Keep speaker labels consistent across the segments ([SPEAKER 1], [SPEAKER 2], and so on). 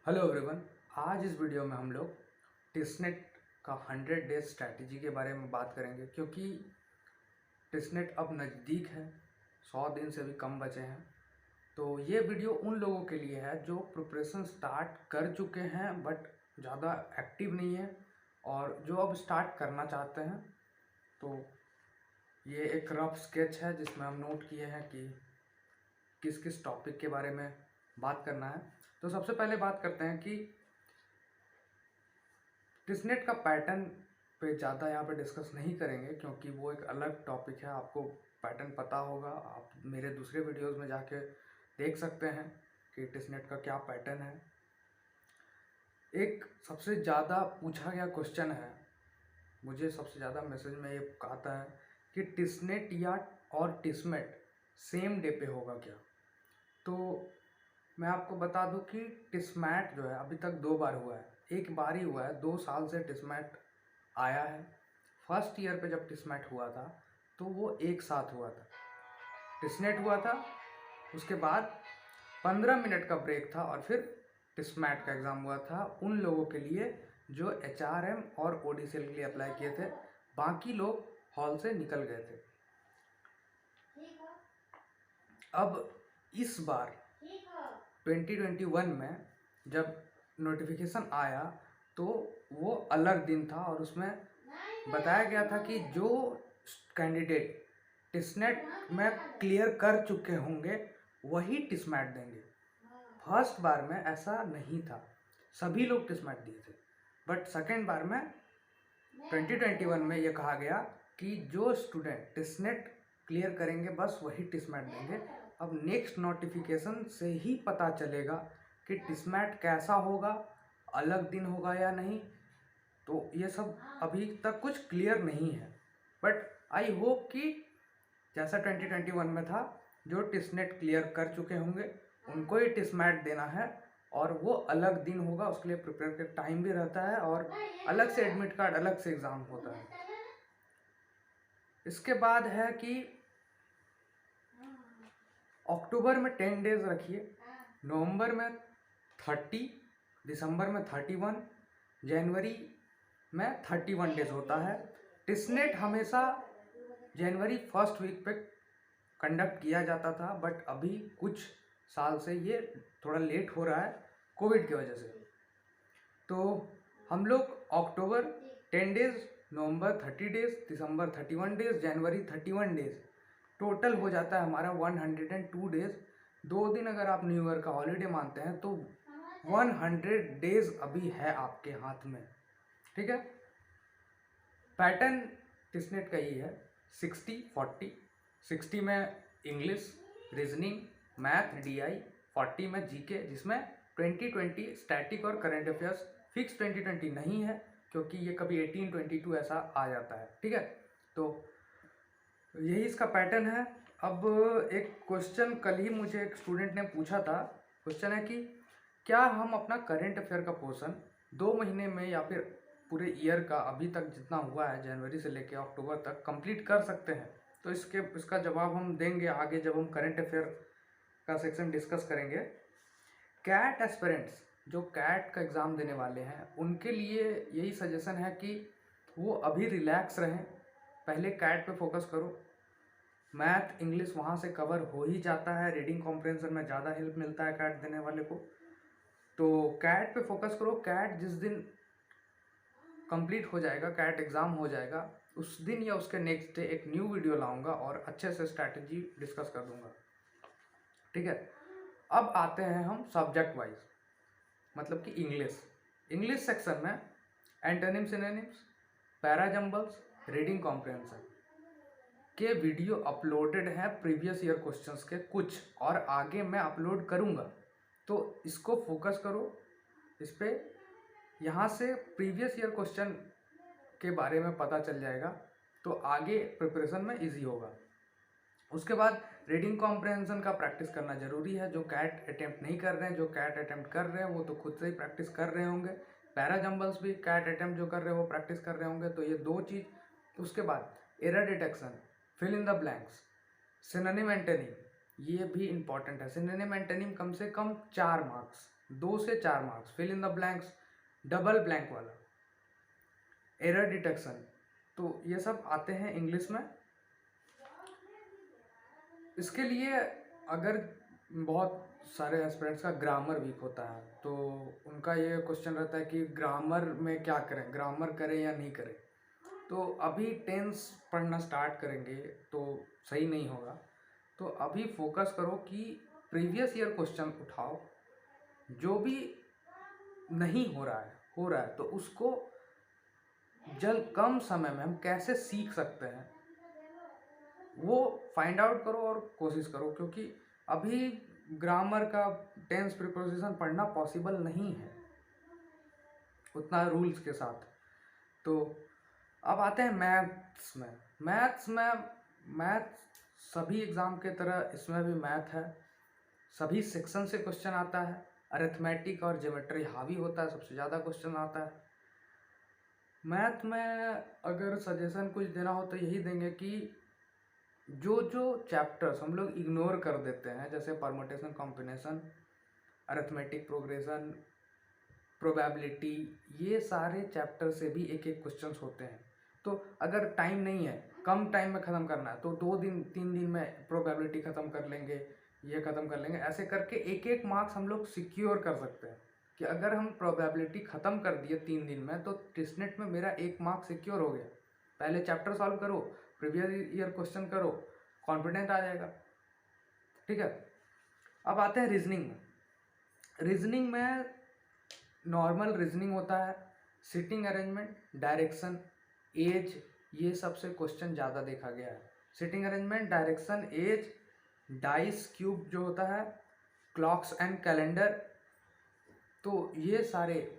[SPEAKER 1] Hello everyone. आज इस video में हम लोग टिस्नेट का 100 डेज स्ट्रैटेजी के बारे में बात करेंगे, क्योंकि टिस्नेट अब नज़दीक है, 100 दिन से भी कम बचे हैं। तो ये वीडियो उन लोगों के लिए है जो प्रिपरेशन स्टार्ट कर चुके हैं बट ज़्यादा एक्टिव नहीं है, और जो अब स्टार्ट करना चाहते हैं। तो ये एक रफ स्केच है जिसमें हम नोट किए हैं कि किस किस टॉपिक के बारे में बात करना है। तो सबसे पहले बात करते हैं कि टिस्नेट का पैटर्न पे ज़्यादा यहाँ पे डिस्कस नहीं करेंगे, क्योंकि वो एक अलग टॉपिक है। आपको पैटर्न पता होगा, आप मेरे दूसरे वीडियोस में जाके देख सकते हैं कि टिस्नेट का क्या पैटर्न है। एक सबसे ज़्यादा पूछा गया क्वेश्चन है, मुझे सबसे ज़्यादा मैसेज में ये आता है कि टिस्नेट या और टिस्मेट सेम डे पे होगा क्या। तो मैं आपको बता दूं कि टिस्मैट जो है अभी तक 2 बार हुआ है। एक बार ही हुआ है, 2 साल से टिस्मैट आया है। फर्स्ट ईयर पे जब टिस्मैट हुआ था तो वो एक साथ हुआ था, टिस्नेट हुआ था, उसके बाद 15 मिनट का ब्रेक था और फिर टिस्मैट का एग्ज़ाम हुआ था उन लोगों के लिए जो HRM और ODCL के लिए अप्लाई किए थे। बाकी लोग हॉल से निकल गए थे। अब इस बार 2021 में जब नोटिफिकेशन आया तो वो अलग दिन था, और उसमें बताया गया था कि जो कैंडिडेट टिस्नेट में क्लियर कर चुके होंगे वही टिस्मैट देंगे। फर्स्ट बार में ऐसा नहीं था, सभी लोग टिस्मैट दिए थे। बट सेकेंड बार में 2021 में ये कहा गया कि जो स्टूडेंट टिस्नेट क्लियर करेंगे बस वही टिस्मैट देंगे। अब नेक्स्ट नोटिफिकेशन से ही पता चलेगा कि टिस्मैट कैसा होगा, अलग दिन होगा या नहीं। तो ये सब अभी तक कुछ क्लियर नहीं है, बट आई होप कि जैसा 2021 में था, जो टिस्नेट क्लियर कर चुके होंगे उनको ही टिस्मैट देना है, और वो अलग दिन होगा, उसके लिए प्रिपेयर का टाइम भी रहता है और अलग से एडमिट कार्ड, अलग से एग्ज़ाम होता है। इसके बाद है कि अक्टूबर में 10 डेज रखिए, नवंबर में 30, दिसंबर में 31, जनवरी में 31 डेज होता है। टिस्नेट हमेशा जनवरी फर्स्ट वीक पे कंडक्ट किया जाता था, बट अभी कुछ साल से ये थोड़ा लेट हो रहा है कोविड की वजह से। तो हम लोग अक्टूबर 10 डेज, नवंबर 30 डेज, दिसंबर 31 डेज, जनवरी 31 डेज, टोटल हो जाता है हमारा 102 डेज। 2 दिन अगर आप न्यू ईयर का हॉलीडे मानते हैं तो 100 डेज अभी है आपके हाथ में। ठीक है, पैटर्न टिस्नेट का ही है 60-40। 60 में इंग्लिश, रीजनिंग, मैथ, DI, 40 में GK, जिसमें 2020 स्टैटिक और करंट अफेयर्स। फिक्स 2020 नहीं है, क्योंकि ये कभी 18-22 ऐसा आ जाता है। ठीक है, तो यही इसका पैटर्न है। अब एक क्वेश्चन कल ही मुझे एक स्टूडेंट ने पूछा था। क्वेश्चन है कि क्या हम अपना करंट अफेयर का पोर्शन 2 महीने में या फिर पूरे ईयर का अभी तक जितना हुआ है जनवरी से लेकर अक्टूबर तक कंप्लीट कर सकते हैं। तो इसका जवाब हम देंगे आगे जब हम करंट अफेयर का सेक्शन डिस्कस करेंगे। कैट एस्पिरेंट्स जो कैट का एग्ज़ाम देने वाले हैं उनके लिए यही सजेशन है कि वो अभी रिलैक्स रहें, पहले कैट पे फोकस करो। मैथ, इंग्लिश वहाँ से कवर हो ही जाता है, रीडिंग कॉम्प्रिहेंशन में ज़्यादा हेल्प मिलता है कैट देने वाले को। तो कैट पे फोकस करो। कैट जिस दिन कंप्लीट हो जाएगा, कैट एग्ज़ाम हो जाएगा, उस दिन या उसके नेक्स्ट डे एक न्यू वीडियो लाऊंगा और अच्छे से स्ट्रैटेजी डिस्कस कर दूंगा। ठीक है, अब आते हैं हम सब्जेक्ट वाइज, मतलब कि इंग्लिश सेक्शन में antonym, synonyms, parajumbles, reading comprehension के वीडियो अपलोडेड हैं प्रीवियस ईयर क्वेश्चंस के कुछ, और आगे मैं अपलोड करूंगा। तो इसको फोकस करो इस पे, यहाँ से प्रीवियस ईयर क्वेश्चन के बारे में पता चल जाएगा, तो आगे प्रिपरेशन में इजी होगा। उसके बाद रीडिंग कॉम्प्रिहेंशन का प्रैक्टिस करना जरूरी है। जो कैट अटेम्प्ट नहीं कर रहे हैं, जो कैट अटेम्प्ट कर रहे हैं वो तो खुद से ही प्रैक्टिस कर रहे होंगे। पैराजम्बल्स भी कैट अटेम्प्ट जो कर रहे हैं वो प्रैक्टिस कर रहे होंगे। तो ये 2 चीज़। उसके बाद error detection, fill in the blanks, synonym antonym, ये भी इंपॉर्टेंट है। सिनोनिम एंटोनिम कम से कम 4 मार्क्स 2 से 4 marks, fill in the blanks, double blank वाला, एरर डिटेक्शन, तो ये सब आते हैं इंग्लिश में। इसके लिए अगर बहुत सारे एस्पिरेंट्स का ग्रामर वीक होता है तो उनका ये क्वेश्चन रहता है कि ग्रामर में क्या करें, ग्रामर करें या नहीं करें। तो अभी टेंस पढ़ना स्टार्ट करेंगे तो सही नहीं होगा, तो अभी फोकस करो कि प्रीवियस ईयर क्वेश्चन उठाओ, जो भी नहीं हो रहा है तो उसको जल्द कम समय में हम कैसे सीख सकते हैं वो फाइंड आउट करो और कोशिश करो, क्योंकि अभी ग्रामर का टेंस प्रीपोजिशन पढ़ना पॉसिबल नहीं है उतना रूल्स के साथ। तो अब आते हैं मैथ्स में मैथ सभी एग्ज़ाम के तरह इसमें भी मैथ है, सभी सेक्शन से क्वेश्चन आता है, अरिथमेटिक और ज्योमेट्री हावी होता है, सबसे ज़्यादा क्वेश्चन आता है। मैथ में अगर सजेशन कुछ देना हो तो यही देंगे कि जो चैप्टर्स हम लोग इग्नोर कर देते हैं, जैसे permutation, combination, arithmetic progression, probability, ये सारे चैप्टर से भी एक एक क्वेश्चंस होते हैं। तो अगर टाइम नहीं है, कम टाइम में ख़त्म करना है, तो 2 दिन 3 दिन में प्रोबेबिलिटी ख़त्म कर लेंगे, ये ख़त्म कर लेंगे। ऐसे करके एक एक मार्क्स हम लोग सिक्योर कर सकते हैं कि अगर हम प्रोबेबिलिटी ख़त्म कर दिए 3 दिन में तो टेस्टनेट में मेरा 1 मार्क सिक्योर हो गया। पहले चैप्टर सॉल्व करो, प्रीवियस ईयर क्वेश्चन करो, कॉन्फिडेंट आ जाएगा। ठीक है, अब आते हैं रीजनिंग में नॉर्मल रीजनिंग होता है, सिटिंग अरेंजमेंट, डायरेक्शन, एज, ये सबसे क्वेश्चन ज़्यादा देखा गया है। Sitting arrangement, direction, age, dice cube जो होता है, क्लॉक्स एंड कैलेंडर, तो ये सारे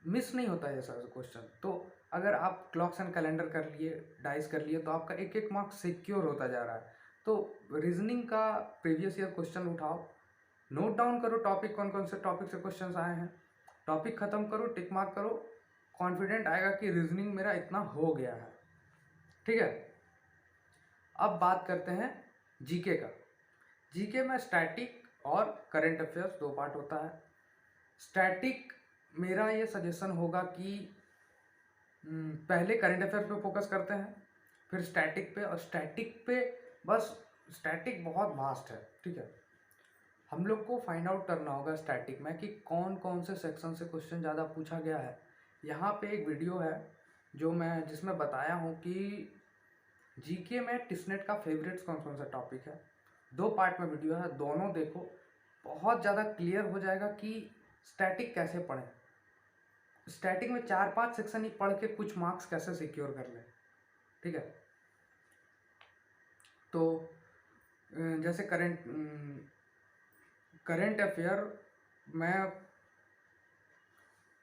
[SPEAKER 1] मिस नहीं होता है ये सारे क्वेश्चन। तो अगर आप क्लॉक्स एंड कैलेंडर कर लिए, डाइस कर लिए, तो आपका एक एक मार्क्स सिक्योर होता जा रहा है। तो रीजनिंग का प्रीवियस ईयर क्वेश्चन उठाओ, नोट डाउन करो टॉपिक, कौन कौन से टॉपिक से क्वेश्चन आए हैं, टॉपिक ख़त्म करो, टिक मार्क करो, कॉन्फिडेंट आएगा कि रीजनिंग मेरा इतना हो गया है। ठीक है, अब बात करते हैं जीके का। जीके में स्टैटिक और करंट अफेयर्स 2 पार्ट होता है। स्टैटिक मेरा ये सजेशन होगा कि पहले करंट अफेयर्स पे फोकस करते हैं, फिर स्टैटिक पे, और स्टैटिक पे बस स्टैटिक बहुत वास्ट है। ठीक है, हम लोग को फाइंड आउट करना होगा स्टैटिक में कि कौन कौन से सेक्शन से क्वेश्चन ज़्यादा पूछा गया है। यहाँ पे एक वीडियो है जिसमें बताया हूँ कि जीके में टिस्नेट का फेवरेट्स कौन कौन सा टॉपिक है। 2 पार्ट में वीडियो है, दोनों देखो, बहुत ज़्यादा क्लियर हो जाएगा कि स्टैटिक कैसे पढ़ें। स्टैटिक में 4-5 सेक्शन ही पढ़ के कुछ मार्क्स कैसे सिक्योर कर लें। ठीक है, तो जैसे करंट अफेयर में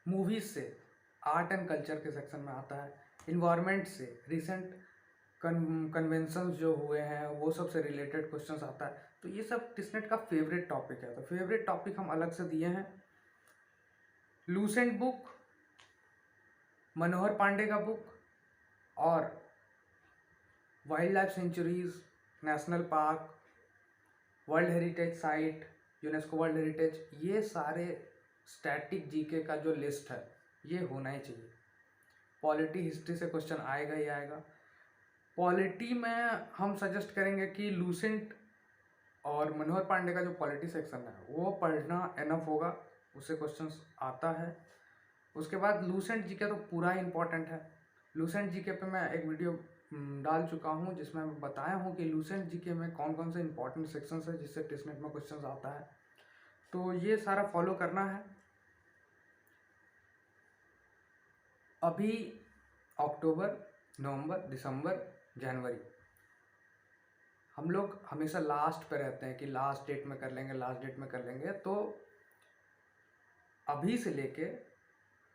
[SPEAKER 1] मूवीज से, आर्ट एंड कल्चर के सेक्शन में आता है, इन्वायरमेंट से, रिसेंट कन्वेंशंस जो हुए हैं वो सब से रिलेटेड क्वेश्चंस आता है। तो ये सब टिस्नेट का फेवरेट टॉपिक है। तो फेवरेट टॉपिक हम अलग से दिए हैं। लूसेंट बुक, मनोहर पांडे का बुक, और wild life sanctuaries, national park, world heritage site, UNESCO world heritage, ये सारे स्टैटिक जीके का जो लिस्ट है ये होना ही चाहिए। पॉलिटी हिस्ट्री से क्वेश्चन आएगा ही आएगा। पॉलिटी में हम सजेस्ट करेंगे कि लूसेंट और मनोहर पांडे का जो पॉलिटी सेक्शन है वो पढ़ना इनफ होगा, उससे क्वेश्चंस आता है। उसके बाद लूसेंट जीके तो पूरा ही इम्पॉर्टेंट है। लूसेंट जीके पे मैं एक वीडियो डाल चुका हूँ जिसमें मैं बताया हूँ कि लूसेंट जीके में कौन कौन से इंपॉर्टेंट सेक्शंस है जिससे टिस्नेट में क्वेश्चंस आता है। तो ये सारा फॉलो करना है। अभी अक्टूबर, नवंबर, दिसंबर, जनवरी, हम लोग हमेशा लास्ट पे रहते हैं कि लास्ट डेट में कर लेंगे। तो अभी से लेके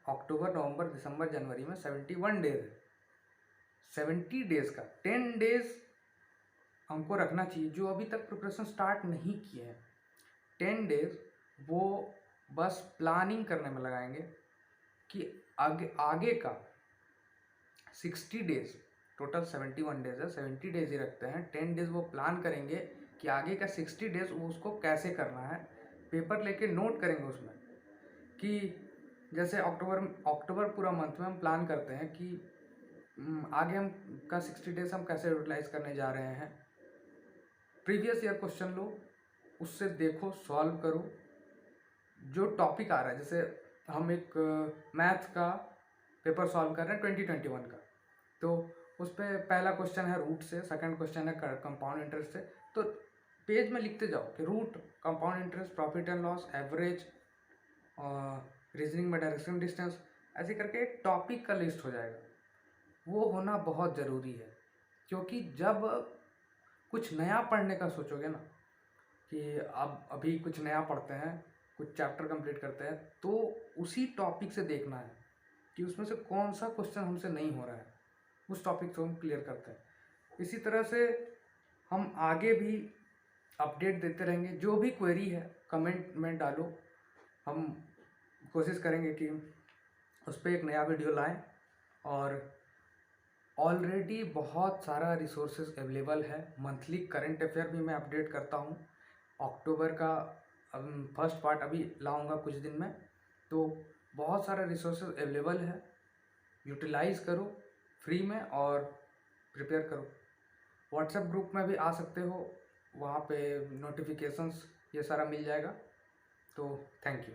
[SPEAKER 1] अक्टूबर, नवंबर, दिसंबर, जनवरी में 71 डेज है। 70 डेज का 10 डेज हमको रखना चाहिए। जो अभी तक प्रिपरेशन स्टार्ट नहीं किए हैं, 10 डेज वो बस प्लानिंग करने में लगाएंगे कि आगे का 60 डेज, टोटल 71 डेज है, 70 डेज ही रखते हैं। 10 डेज वो प्लान करेंगे कि आगे का 60 डेज वो उसको कैसे करना है। पेपर लेके नोट करेंगे उसमें कि जैसे अक्टूबर पूरा मंथ में हम प्लान करते हैं कि आगे हम का 60 डेज हम कैसे यूटिलाइज करने जा रहे हैं। प्रीवियस ईयर क्वेश्चन लो, उससे देखो, सॉल्व करो। जो टॉपिक आ रहा है, जैसे हम एक मैथ का पेपर सॉल्व कर रहे हैं 2021 का, तो उस पर पहला क्वेश्चन है रूट से, सेकंड क्वेश्चन है कंपाउंड इंटरेस्ट से। तो पेज में लिखते जाओ कि root, compound interest, profit and loss, average, reasoning में डायरेक्शन डिस्टेंस, ऐसे करके एक टॉपिक का लिस्ट हो जाएगा। वो होना बहुत ज़रूरी है, क्योंकि जब कुछ नया पढ़ने का सोचोगे ना, कि अब अभी कुछ नया पढ़ते हैं, कुछ चैप्टर कंप्लीट करते हैं, तो उसी टॉपिक से देखना है कि उसमें से कौन सा क्वेश्चन हमसे नहीं हो रहा है, उस टॉपिक को हम क्लियर करते हैं। इसी तरह से हम आगे भी अपडेट देते रहेंगे। जो भी क्वेरी है कमेंट में डालो, हम कोशिश करेंगे कि उस पर एक नया वीडियो लाएं। और ऑलरेडी बहुत सारा रिसोर्सेज अवेलेबल है। मंथली करंट अफेयर भी मैं अपडेट करता हूँ। अक्टूबर का फर्स्ट पार्ट अभी लाऊंगा कुछ दिन में, तो बहुत सारा रिसोर्सेज अवेलेबल है। यूटिलाइज करो फ्री में और प्रिपेयर करो। व्हाट्सएप ग्रुप में भी आ सकते हो, वहाँ पे नोटिफिकेशंस ये सारा मिल जाएगा। तो थैंक यू।